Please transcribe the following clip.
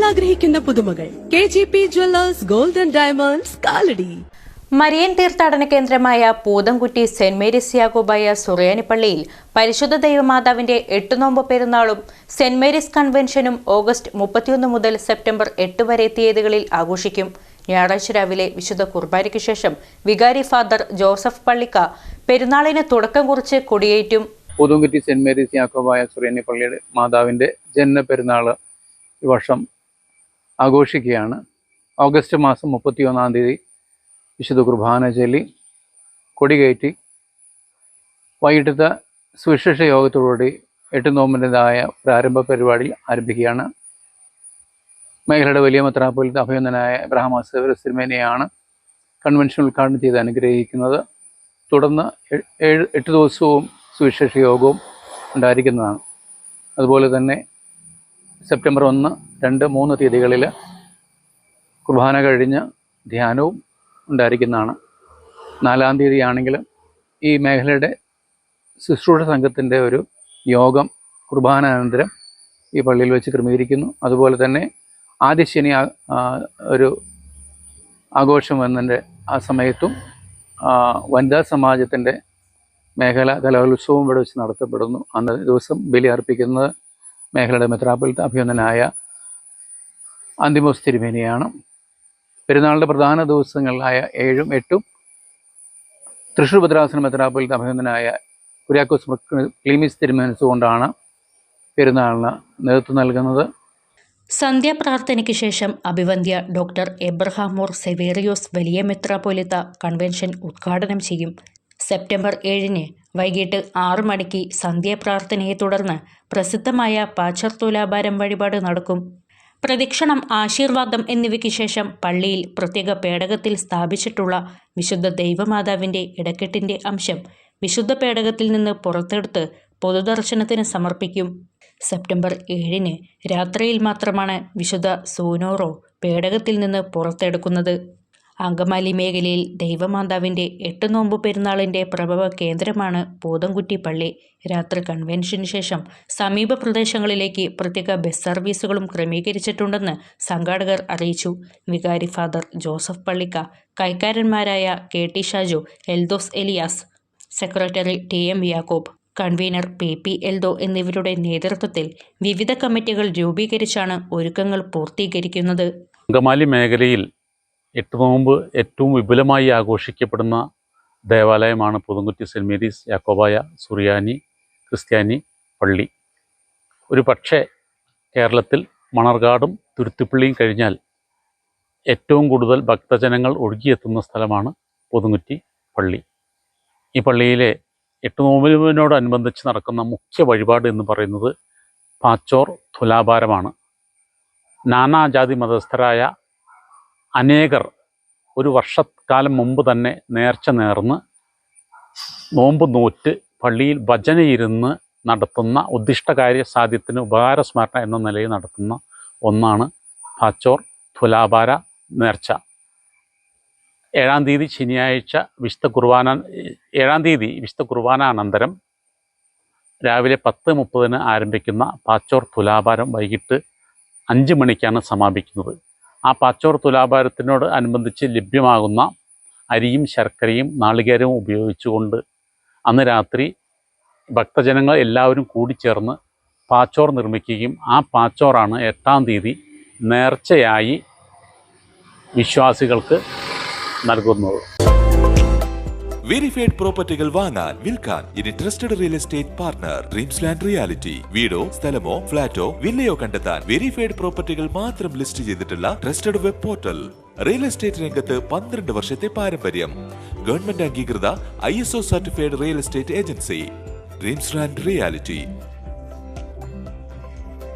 ആഗ്രഹിക്കുന്ന പുതുമകൾ. KGP Jewellers Gold and Diamonds, Kalady. Marian തീർത്ഥാടന കേന്ദ്രമായ പൂതംകുറ്റി സെന്റ് മേരീസ് യാക്കോബായ സുറിയാനി പള്ളിയിൽ പരിശുദ്ധ ദൈവമാതാവിന്റെ 8 നോമ്പ് പെരുന്നാളും സെന്റ് മേരീസ് കൺവെൻഷനും ഓഗസ്റ്റ് 31 മുതൽ സെപ്റ്റംബർ 8 വരെ തീയതികളിൽ ആഘോഷിക്കും. ഞായറാഴ്ച രാവിലെ വിശുദ്ധ കുർബാനയ്ക്ക് ശേഷം വികാരി ഫാദർ ജോസഫ് പള്ളിക്ക പെരുന്നാളിന് തുടക്കം കുറിച്ച് കൊടിയേറ്റും. പൂതംകുറ്റി സെന്റ് മേരീസ് യാക്കോബായ സുറിയാനി പള്ളിയുടെ മാതാവിന്റെ ജന്മ പെരുന്നാൾ ഈ വർഷം ആഘോഷിക്കുകയാണ്. ഓഗസ്റ്റ് മാസം 31-ാം തീയതി വിശുദ്ധ കുർബാന ചൊല്ലി കൊടികയറ്റി വൈകിട്ടത്തെ സുവിശേഷ യോഗത്തോടുകൂടി 8 നോമ്പിൻ്റെതായ പ്രാരംഭ പരിപാടി ആരംഭിക്കുകയാണ്. മേഖലയുടെ വലിയ മെത്രാപ്പൊലീത്ത അഭിനന്ദനായ എബ്രഹാം സേവ്യർ തിരുമേനിയാണ് കൺവെൻഷൻ ഉദ്ഘാടനം ചെയ്ത് അനുഗ്രഹിക്കുന്നത്. തുടർന്ന് 8 ദിവസവും സുവിശേഷ യോഗവും ഉണ്ടായിരിക്കുന്നതാണ്. അതുപോലെ തന്നെ സെപ്റ്റംബർ 1, 2, 3 തീയതികളിൽ കുർബാന കഴിഞ്ഞ് ധ്യാനവും ഉണ്ടായിരിക്കുന്നതാണ്. 4-ാം തീയതി ആണെങ്കിൽ ഈ മേഖലയുടെ ശുശ്രൂഷ സംഘത്തിൻ്റെ ഒരു യോഗം കുർബാനാനന്തരം ഈ പള്ളിയിൽ വെച്ച് ക്രമീകരിക്കുന്നു. അതുപോലെ തന്നെ ആദ്യ ശനി ഒരു ആഘോഷം എന്നതിൻ്റെ ആ സമയത്തും വനിതാ സമാജത്തിൻ്റെ മേഖല കലോത്സവവും ഇവിടെ വെച്ച് നടത്തപ്പെടുന്നു. അന്ന് ദിവസം ബലി അർപ്പിക്കുന്നത് മേഖലയുടെ മെത്രാപ്പൊലീത്ത അഭിനന്ദനായ അന്തിമോസ് തിരുമേനിയാണ്. പെരുന്നാളിൻ്റെ പ്രധാന ദിവസങ്ങളായ 7ഉം 8ഉം തൃശ്ശൂർ ഭദ്രാസന മെത്രാപ്പൊലീത്ത അഭിനന്ദനായ കുര്യാക്കോസ് ക്ലീമീസ് തിരുമേനിസ് കൊണ്ടാണ് പെരുന്നാളിന് നേതൃത്വം നൽകുന്നത്. സന്ധ്യാപ്രാർത്ഥനയ്ക്ക് ശേഷം അഭിവന്ദ്യ ഡോക്ടർ എബ്രഹാം മോർ സെവേറിയോസ് വലിയ മെത്രാപ്പൊലീത്ത കൺവെൻഷൻ ഉദ്ഘാടനം ചെയ്യും. സെപ്റ്റംബർ 7-ന് വൈകിട്ട് 6 മണിക്ക് സന്ധ്യാപ്രാർത്ഥനയെ തുടർന്ന് പ്രസിദ്ധമായ പാച്ചർ തുലാഭാരം വഴിപാട് നടക്കും. പ്രദക്ഷിണം, ആശീർവാദം എന്നിവയ്ക്ക് ശേഷം പള്ളിയിൽ പ്രത്യേക പേടകത്തിൽ സ്ഥാപിച്ചിട്ടുള്ള വിശുദ്ധ ദൈവമാതാവിൻ്റെ ഇടക്കെട്ടിൻ്റെ അംശം വിശുദ്ധ പേടകത്തിൽ നിന്ന് പുറത്തെടുത്ത് പൊതുദർശനത്തിന് സമർപ്പിക്കും. സെപ്റ്റംബർ 7-ന് രാത്രിയിൽ മാത്രമാണ് വിശുദ്ധ സൂനോറോ പേടകത്തിൽ നിന്ന് പുറത്തെടുക്കുന്നത്. അങ്കമാലി മേഖലയിൽ ദൈവമാതാവിൻ്റെ 8 നോമ്പ് പെരുന്നാളിൻ്റെ പ്രഭവ കേന്ദ്രമാണ് പൂതംകുറ്റി പള്ളി. രാത്രി കൺവെൻഷന് ശേഷം സമീപ പ്രദേശങ്ങളിലേക്ക് പ്രത്യേക ബസ് സർവീസുകളും ക്രമീകരിച്ചിട്ടുണ്ടെന്ന് സംഘാടകർ അറിയിച്ചു. വികാരി ഫാദർ ജോസഫ് പള്ളിക്ക, കൈക്കാരന്മാരായ KT Shaju, Eldhose Elias, secretary TM Yakob, convener PP Eldho എന്നിവരുടെ നേതൃത്വത്തിൽ വിവിധ കമ്മിറ്റികൾ രൂപീകരിച്ചാണ് ഒരുക്കങ്ങൾ പൂർത്തീകരിക്കുന്നത്. അങ്കമാലി മേഖലയിൽ 8 നോമ്പ് ഏറ്റവും വിപുലമായി ആഘോഷിക്കപ്പെടുന്ന ദേവാലയമാണ് പൂതംകുറ്റി സെന്റ് മേരീസ് യാക്കോബായ സുറിയാനി ക്രിസ്ത്യാനി പള്ളി. ഒരു പക്ഷേ കേരളത്തിൽ മണർകാടും തുരുത്തിപ്പള്ളിയും കഴിഞ്ഞാൽ ഏറ്റവും കൂടുതൽ ഭക്തജനങ്ങൾ ഒഴുകിയെത്തുന്ന സ്ഥലമാണ് പൂതംകുറ്റി പള്ളി. ഈ പള്ളിയിലെ 8 നോമ്പിനോടനുബന്ധിച്ച് നടക്കുന്ന മുഖ്യ വഴിപാട് എന്ന് പറയുന്നത് പാച്ചോർ തുലാഭാരമാണ്. നാനാജാതി മതസ്ഥരായ അനേകർ ഒരു വർഷക്കാലം മുമ്പ് തന്നെ നേർച്ച നേർന്ന് നോമ്പ് നോറ്റ് പള്ളിയിൽ ഭജനയിരുന്ന് നടത്തുന്ന ഉദ്ദിഷ്ടകാര്യ സാധ്യത്തിന് ഉപകാരസ്മരണ എന്ന നിലയിൽ നടത്തുന്ന ഒന്നാണ് പാച്ചോർ തുലാഭാര നേർച്ച. 7-ാം തീയതി ശനിയാഴ്ച വിശുദ്ധ കുർബാനാനന്തരം രാവിലെ 10:30-ന് ആരംഭിക്കുന്ന പാച്ചോർ തുലാഭാരം വൈകിട്ട് 5 മണിക്കാണ് സമാപിക്കുന്നത്. ആ പാച്ചോർ തുലാഭാരത്തിനോട് അനുബന്ധിച്ച് ലഭ്യമാകുന്ന അരിയും ശർക്കരയും നാളികേരവും ഉപയോഗിച്ചുകൊണ്ട് അന്ന് രാത്രി ഭക്തജനങ്ങൾ എല്ലാവരും കൂടിച്ചേർന്ന് പാച്ചോർ നിർമ്മിക്കുകയും ആ പാച്ചോറാണ് 8-ാം തീയതി നേർച്ചയായി വിശ്വാസികൾക്ക് നൽകുന്നത്. വെരിഫൈഡ് പ്രോപ്പർട്ടികൾ വാങ്ങാൻ, വിൽക്കാൻ ഇനി trusted real estate partner dreams land reality. വീടോ സ്ഥലമോ ഫ്ലാറ്റോ വില്ലയോ കണ്ടെത്താൻ വെരിഫൈഡ് പ്രോപ്പർട്ടികൾ മാത്രം ലിസ്റ്റ് ചെയ്തിട്ടുള്ള trusted web portal. Real estate രംഗത്ത് 12 വർഷത്തെ പാരമ്പര്യം. ഗവൺമെന്റ് അംഗീകൃത ISO certified real estate agency. Dreams land reality.